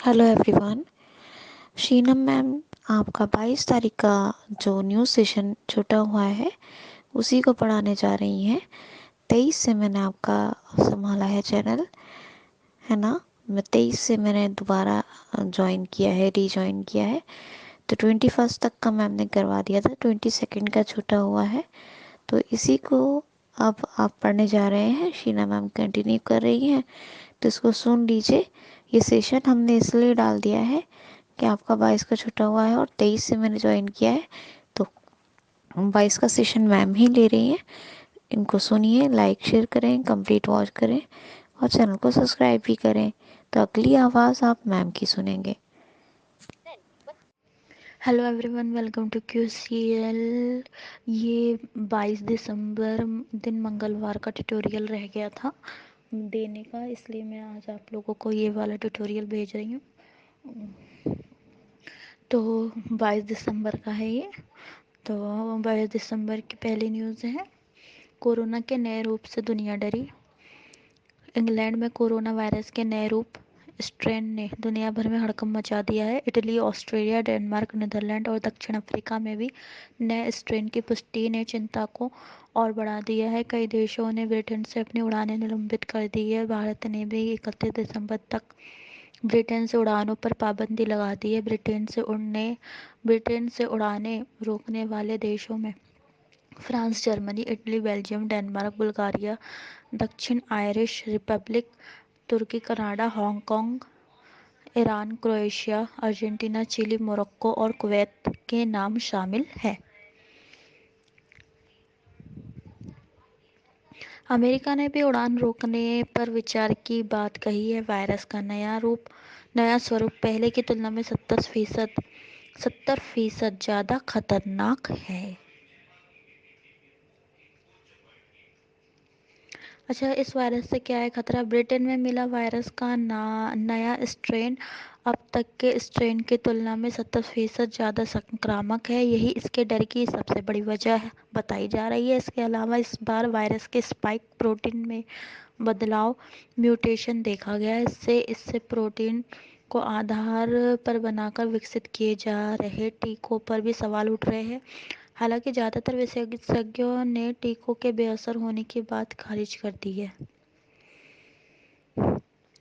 Hello everyone. Sheenam ma'am आपका 22 तारीख का जो न्यूज़ सेशन छूटा हुआ है उसी को पढ़ाने जा रही हैं। 23 से मैंने आपका संभाला है चैनल, है ना। मैं 23 से मैंने दोबारा ज्वाइन किया है, रीज्वाइन किया है। तो 21 तक का मैम ने करवा दिया था, 22 का छूटा हुआ है। तो इसी को अब आप पढ़ने जा रहे हैं, शीना मैम कंटिन्यू कर रही हैं। तो इसको सुन लीजिए। ये सेशन हमने इसलिए डाल दिया है कि आपका 22 का छुट्टा हुआ है और 23 से मैंने ज्वाइन किया है। तो 22 का सेशन मैम ही ले रही हैं। इनको सुनिए, लाइक शेयर करें, कंप्लीट वॉच करें और चैनल को सब्सक्राइब भी करें। तो अगली आवाज़ आप मैम की सुनेंगे। Hello everyone, welcome to QCL। ये 22 दिसंबर दिन मंगलवार का ट्यूटोरियल रह गया था देने का, इसलिए मैं आज आप लोगों को ये वाला ट्यूटोरियल भेज रही हूँ। तो 22 दिसंबर का है ये। तो 22 दिसंबर की पहली न्यूज़ है, कोरोना के नए रूप से दुनिया डरी। इंग्लैंड में कोरोना वायरस के नए रूप स्ट्रेन ने दुनिया भर में हड़कंप मचा दिया है। इटली, ऑस्ट्रेलिया, डेनमार्क, नीदरलैंड और दक्षिण अफ्रीका में भी नए स्ट्रेन की पुष्टि ने चिंता को और बढ़ा दिया है। कई देशों ने ब्रिटेन से अपनी उड़ानें निलंबित कर दी है। भारत ने भी 31 दिसंबर तक ब्रिटेन से उड़ानों पर पाबंदी लगा दी है। ब्रिटेन से उड़ानें रोकने वाले देशों में France, Germany, Italy, Belgium, Denmark, Bulgaria, दक्षिण आयरिश रिपब्लिक, तुर्की, Canada, Hong Kong, Iran, Croatia, Argentina, Chile, Morocco और कुवैत के नाम शामिल हैं। अमेरिका ने भी उड़ान रोकने पर विचार की बात कही है। वायरस का नया स्वरूप पहले की तुलना में 70% ज़्यादा खतरनाक है। अच्छा, इस वायरस से क्या है खतरा? ब्रिटेन में मिला वायरस का नया स्ट्रेन अब तक के स्ट्रेन की तुलना में 70% ज़्यादा संक्रामक है। यही इसके डर की सबसे बड़ी वजह बताई जा रही है। इसके अलावा इस बार वायरस के स्पाइक प्रोटीन में बदलाव, म्यूटेशन देखा गया है। इससे प्रोटीन को आधार पर बनाकर विकसित किए जा रहे टीकों पर भी सवाल उठ रहे हैं। हालांकि ज़्यादातर विशेषज्ञों ने टीकों के बेअसर होने की बात खारिज कर दी है।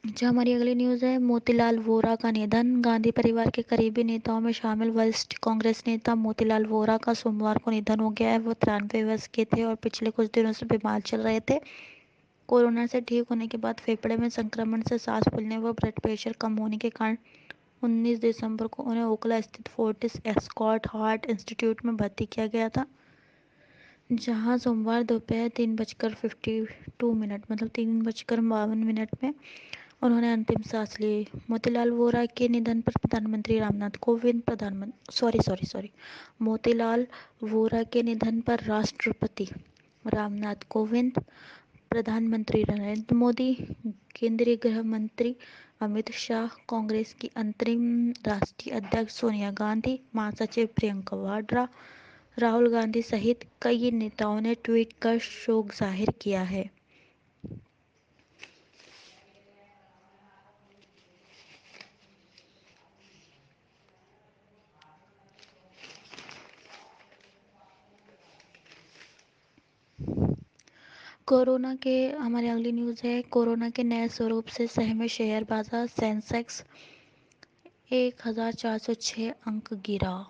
जो हमारी अगली न्यूज़ है, मोतीलाल वोरा का निधन। गांधी परिवार के करीबी नेताओं में शामिल वरिष्ठ कांग्रेस नेता मोतीलाल वोरा का सोमवार को निधन हो गया है। वो 93 वर्ष के थे और पिछले कुछ दिनों से बीमार चल रहे थे। कोरोना से ठीक होने के बाद फेफड़े में संक्रमण से सांस फूलने व ब्लड प्रेशर कम होने के कारण 19 दिसंबर को उन्हें ओखला स्थित फोर्टिस एस्कॉट हार्ट इंस्टीट्यूट में भर्ती किया गया था, जहां सोमवार दोपहर 3:52 मतलब 3:52 में उन्होंने अंतिम सांस ली। मोतीलाल वोरा के निधन पर प्रधानमंत्री रामनाथ कोविंद मोतीलाल वोरा के निधन पर राष्ट्रपति रामनाथ कोविंद, प्रधानमंत्री नरेंद्र मोदी, केंद्रीय गृह मंत्री अमित शाह, कांग्रेस की अंतरिम राष्ट्रीय अध्यक्ष सोनिया गांधी, महासचिव प्रियंका वाड्रा, राहुल गांधी सहित कई नेताओं ने ट्वीट कर शोक जाहिर किया है। कोरोना के हमारी अगली न्यूज़ है, कोरोना के नए स्वरूप से सहमे शेयर बाजार। सेंसेक्स 1406 अंक गिरा।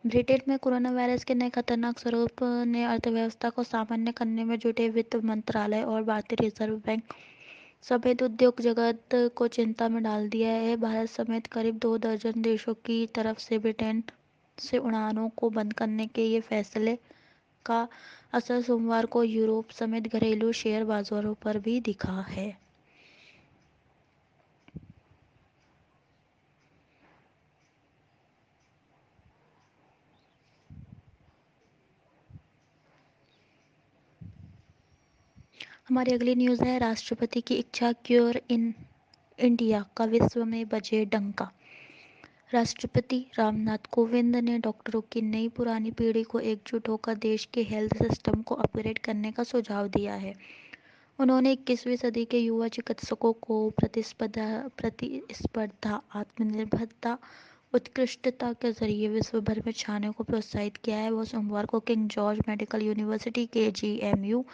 ब्रिटेन में कोरोना वायरस के नए खतरनाक स्वरूप ने अर्थव्यवस्था को सामान्य करने में जुटे वित्त मंत्रालय और भारतीय रिजर्व बैंक समेत उद्योग जगत को चिंता में डाल दिया है। भारत समेत करीब 2 दर्जन देशों की तरफ से ब्रिटेन से उड़ानों को बंद करने के ये फैसले का असर सोमवार को यूरोप समेत घरेलू शेयर बाजारों पर भी दिखा है। हमारी अगली न्यूज़ है, राष्ट्रपति की इच्छा क्योर इन इंडिया का विश्व में बजे डंका। राष्ट्रपति रामनाथ कोविंद ने डॉक्टरों की नई पुरानी पीढ़ी को एकजुट होकर देश के हेल्थ सिस्टम को अपग्रेड करने का सुझाव दिया है। उन्होंने 21वीं सदी के युवा चिकित्सकों को प्रतिस्पर्धा, आत्मनिर्भरता, उत्कृष्टता के जरिए विश्व भर में छाने को प्रोत्साहित किया है। वो सोमवार को किंग जॉर्ज मेडिकल यूनिवर्सिटी के GMU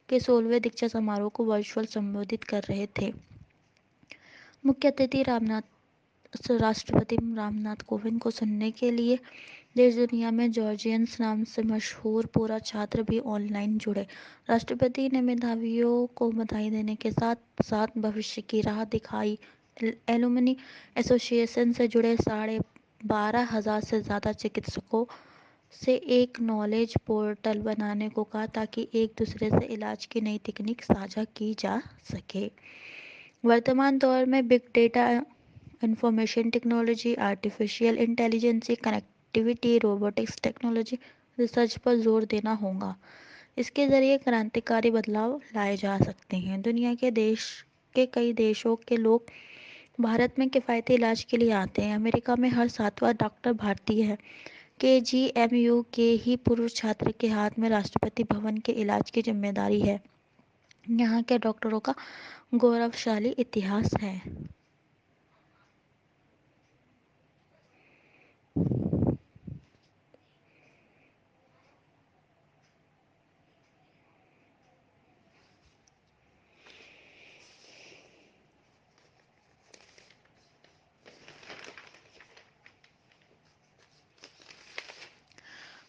के 16वें दीक्षा समारोह को वर्चुअल संबोधित कर रहे थे। मुख्य अतिथि राष्ट्रपति रामनाथ कोविंद को सुनने के लिए देश दुनिया में जॉर्जियंस नाम से मशहूर पूरा छात्र भी ऑनलाइन जुड़े। राष्ट्रपति ने मेधावियों को बधाई देने के साथ साथ भविष्य की राह दिखाई। एलुमनी एसोसिएशन से जुड़े 12,500 से ज़्यादा चिकित्सकों से एक नॉलेज पोर्टल बनाने को कहा ताकि एक दूसरे से इलाज की नई तकनीक साझा की जा सके। वर्तमान दौर में big data, information technology, artificial intelligence, connectivity, robotics technology research पर जोर देना होगा। इसके जरिए क्रांतिकारी बदलाव लाए जा सकते हैं। दुनिया के कई देशों के लोग भारत में किफ़ायती इलाज के लिए आते हैं। अमेरिका में हर 7वां डॉक्टर भारतीय है। KGMU के ही पूर्व छात्र के हाथ में राष्ट्रपति भवन के इलाज की जिम्मेदारी है। यहाँ के डॉक्टरों का गौरवशाली इतिहास है।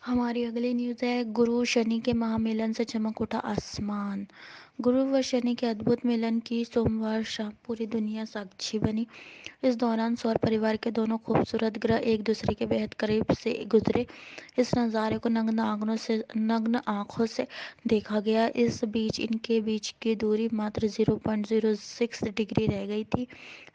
हमारी अगली न्यूज़ है, गुरु शनि के महामिलन से चमक उठा आसमान। गुरु व शनि के अद्भुत मिलन की सोमवार शाम पूरी दुनिया साक्षी बनी। इस दौरान सौर परिवार के दोनों खूबसूरत ग्रह एक दूसरे के बेहद करीब से गुजरे। इस नज़ारे को नग्न आंखों से देखा गया। इस बीच इनके बीच की दूरी मात्र 0.06 डिग्री रह गई थी।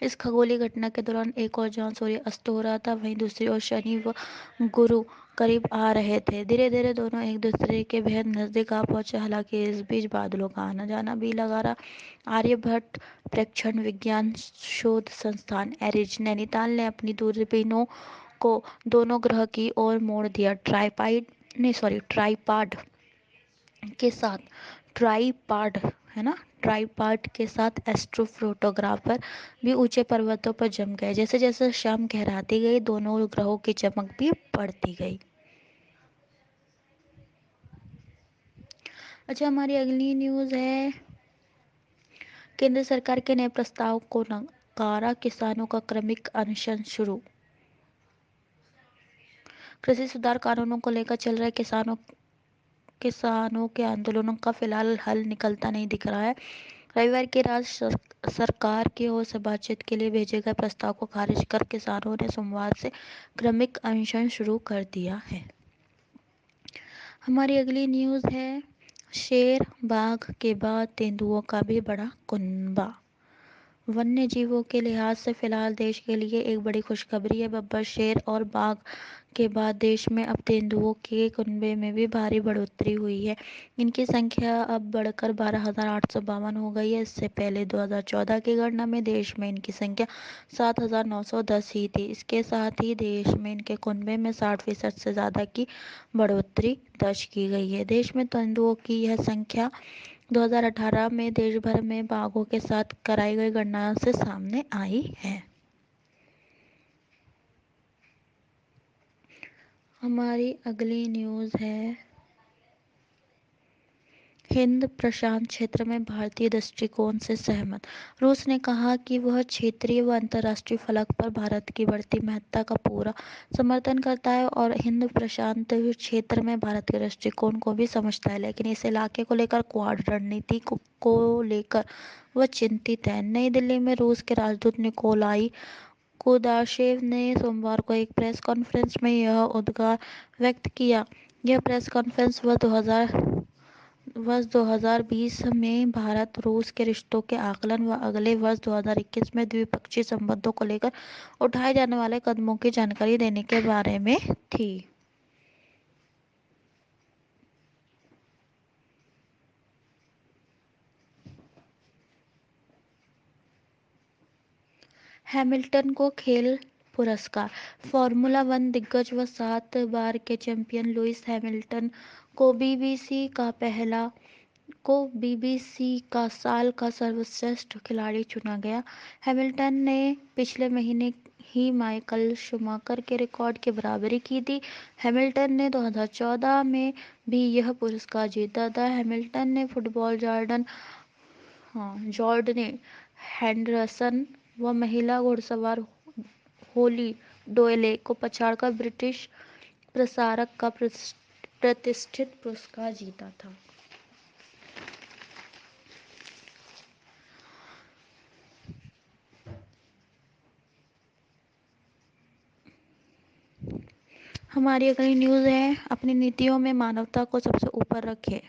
इस खगोलीय घटना के दौरान एक और जहां सूर्य अस्त हो रहा था, वहीं दूसरी ओर शनि व गुरु करीब आ रहे थे। धीरे धीरे दोनों एक दूसरे के बेहद नजदीक आ पहुंचे। हालांकि इस बीच बादलों का आना जाना भी लगा रहा। आर्यभट्ट प्रेक्षण विज्ञान शोध संस्थान एरिज नैनीताल ने अपनी दूरबीनों को दोनों ग्रह की ओर मोड़ दिया। ट्राइपाड के साथ ट्राइपाड है ना ट्राइपाड के साथ एस्ट्रोफोटोग्राफर भी ऊंचे पर्वतों पर जम गए। जैसे जैसे शाम गहराती गई, दोनों ग्रहों की चमक भी बढ़ती गई। अच्छा, हमारी अगली न्यूज़ है, केंद्र सरकार के नए प्रस्ताव को नकारा, किसानों का क्रमिक अनशन शुरू। कृषि सुधार कानूनों को लेकर चल रहे किसानों के आंदोलनों का फिलहाल हल निकलता नहीं दिख रहा है। रविवार की रात सरकार की ओर से बातचीत के लिए भेजे गए प्रस्ताव को खारिज कर किसानों ने सोमवार से क्रमिक अनशन शुरू कर दिया है। हमारी अगली न्यूज़ है, शेर बाघ के बाद तेंदुओं का भी बड़ा कुनबा। वन्य जीवों के लिहाज से फिलहाल देश के लिए एक बड़ी खुशखबरी है। बब्बर शेर और बाघ के बाद देश में अब तेंदुओं के कुनबे में भी भारी बढ़ोतरी हुई है। इनकी संख्या अब बढ़कर 12,852 हो गई है। इससे पहले 2014 की गणना में देश में इनकी संख्या 7,910 ही थी। इसके साथ ही देश में इनके कुनबे में 60% से ज़्यादा की बढ़ोतरी दर्ज की गई है। देश में तेंदुओं की यह संख्या 2018 में देश भर में बाघों के साथ कराई गई गणना से सामने आई है। हमारी अगली न्यूज़ है, हिंद प्रशांत क्षेत्र में भारतीय दृष्टिकोण से सहमत। रूस ने कहा कि वह क्षेत्रीय व अंतर्राष्ट्रीय फलक पर भारत की बढ़ती महत्ता का पूरा समर्थन करता है और हिंद प्रशांत क्षेत्र में भारत के दृष्टिकोण को भी समझता है, लेकिन इस इलाके को लेकर क्वाड रणनीति को लेकर वह चिंतित है। नई दिल्ली में रूस के राजदूत निकोलाई कुदाशेव ने सोमवार को एक प्रेस कॉन्फ्रेंस में यह उद्गार व्यक्त किया। यह प्रेस कॉन्फ्रेंस वर्ष 2020 में भारत रूस के रिश्तों के आकलन व अगले वर्ष 2021 में द्विपक्षीय संबंधों को लेकर उठाए जाने वाले कदमों की जानकारी देने के बारे में थी। हैमिल्टन को खेल पुरस्कार। फॉर्मूला 1 दिग्गज व 7 बार के चैंपियन लुइस हैमिल्टन को बीबीसी का पहला को बीबीसी का साल का सर्वश्रेष्ठ खिलाड़ी चुना गया। हैमिल्टन ने पिछले महीने ही माइकल शूमाकर के रिकॉर्ड की बराबरी की थी। हैमिल्टन ने 2014 में भी यह पुरस्कार जीता था। हैमिल्टन ने फुटबॉल जॉर्डने हेंडरसन व महिला घुड़सवार होली डोयले को पछाड़कर ब्रिटिश प्रसारक का प्रतिष्ठित पुरस्कार जीता था। हमारी अगली न्यूज़ है, अपनी नीतियों में मानवता को सबसे ऊपर रखें।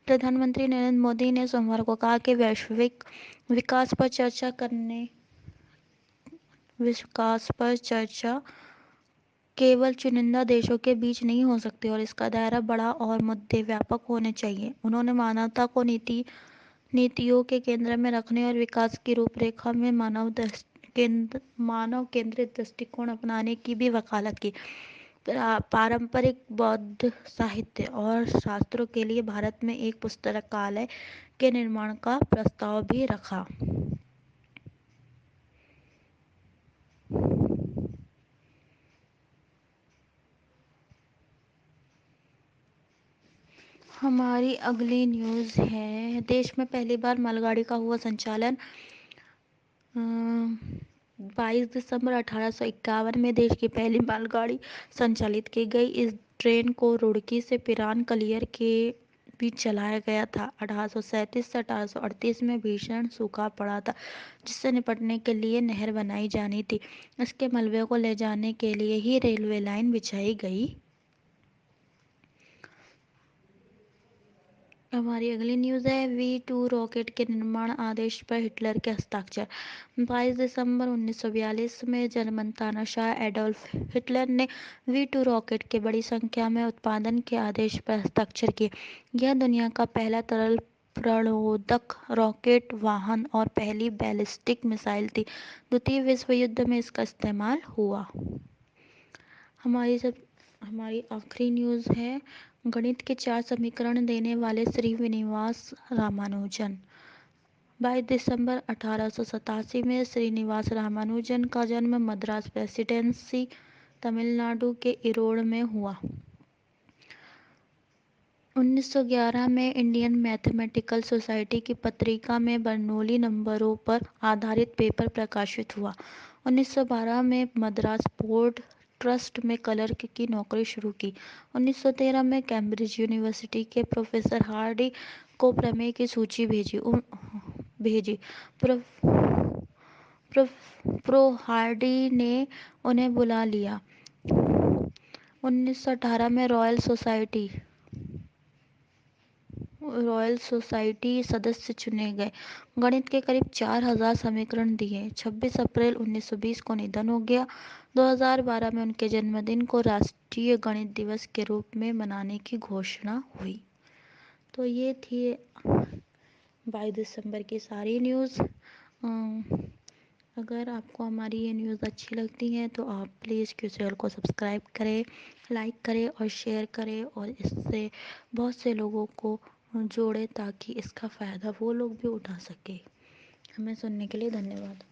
प्रधानमंत्री नरेंद्र मोदी ने सोमवार को कहा कि वैश्विक विकास पर चर्चा केवल चुनिंदा देशों के बीच नहीं हो सकती और इसका दायरा बड़ा और मुद्दे व्यापक होने चाहिए। उन्होंने मानवता को नीतियों के केंद्र में रखने और विकास की रूपरेखा में मानव केंद्रित दृष्टिकोण अपनाने की भी वकालत की। पारंपरिक बौद्ध साहित्य और शास्त्रों के लिए भारत में एक पुस्तकालय के निर्माण का प्रस्ताव भी रखा। हमारी अगली न्यूज़ है, देश में पहली बार मालगाड़ी का हुआ संचालन। 22 दिसंबर 1851 में देश की पहली मालगाड़ी संचालित की गई। इस ट्रेन को रुड़की से पिरान कलियर के बीच चलाया गया था। 1837 से 1838 में भीषण सूखा पड़ा था, जिससे निपटने के लिए नहर बनाई जानी थी। इसके मलबे को ले जाने के लिए ही रेलवे लाइन बिछाई गई। हमारी अगली न्यूज़ है, V2 रॉकेट के निर्माण आदेश पर हिटलर के हस्ताक्षर। 22 दिसंबर 1942 में जर्मन तानाशाह एडोल्फ हिटलर ने V2 रॉकेट के बड़ी संख्या में उत्पादन के आदेश पर हस्ताक्षर किए। यह दुनिया का पहला तरल प्रणोदक रॉकेट वाहन और पहली बैलिस्टिक मिसाइल थी। द्वितीय विश्व युद्ध में इसका इस्तेमाल हुआ। हमारी आखिरी न्यूज़ है, गणित के 4 समीकरण देने वाले श्रीनिवास रामानुजन। 22 दिसंबर 1887 में श्रीनिवास रामानुजन का जन्म मद्रास प्रेसिडेंसी, तमिलनाडु के इरोड़ में हुआ। 1911 में इंडियन मैथमेटिकल सोसाइटी की पत्रिका में बर्नौली नंबरों पर आधारित पेपर प्रकाशित हुआ। 1912 में मद्रास पोर्ट ट्रस्ट में क्लर्क की नौकरी शुरू की। 1913 में कैम्ब्रिज यूनिवर्सिटी के प्रोफेसर हार्डी को प्रमेय की सूची भेजी। प्रो हार्डी ने उन्हें बुला लिया। 1918 में रॉयल सोसाइटी सदस्य चुने गए। गणित के करीब 4000 समीकरण दिए। 26 अप्रैल 1920 को निधन हो गया। 2012 में उनके जन्मदिन को राष्ट्रीय गणित दिवस के रूप में मनाने की घोषणा हुई। तो ये थी 22 दिसंबर की सारी न्यूज़। अगर आपको हमारी ये न्यूज़ अच्छी लगती है तो आप प्लीज़ चैनल को सब्सक्राइब करें, लाइक करें और शेयर करें और इससे बहुत से लोगों को जोड़ें ताकि इसका फ़ायदा वो लोग भी उठा सकें। हमें सुनने के लिए धन्यवाद।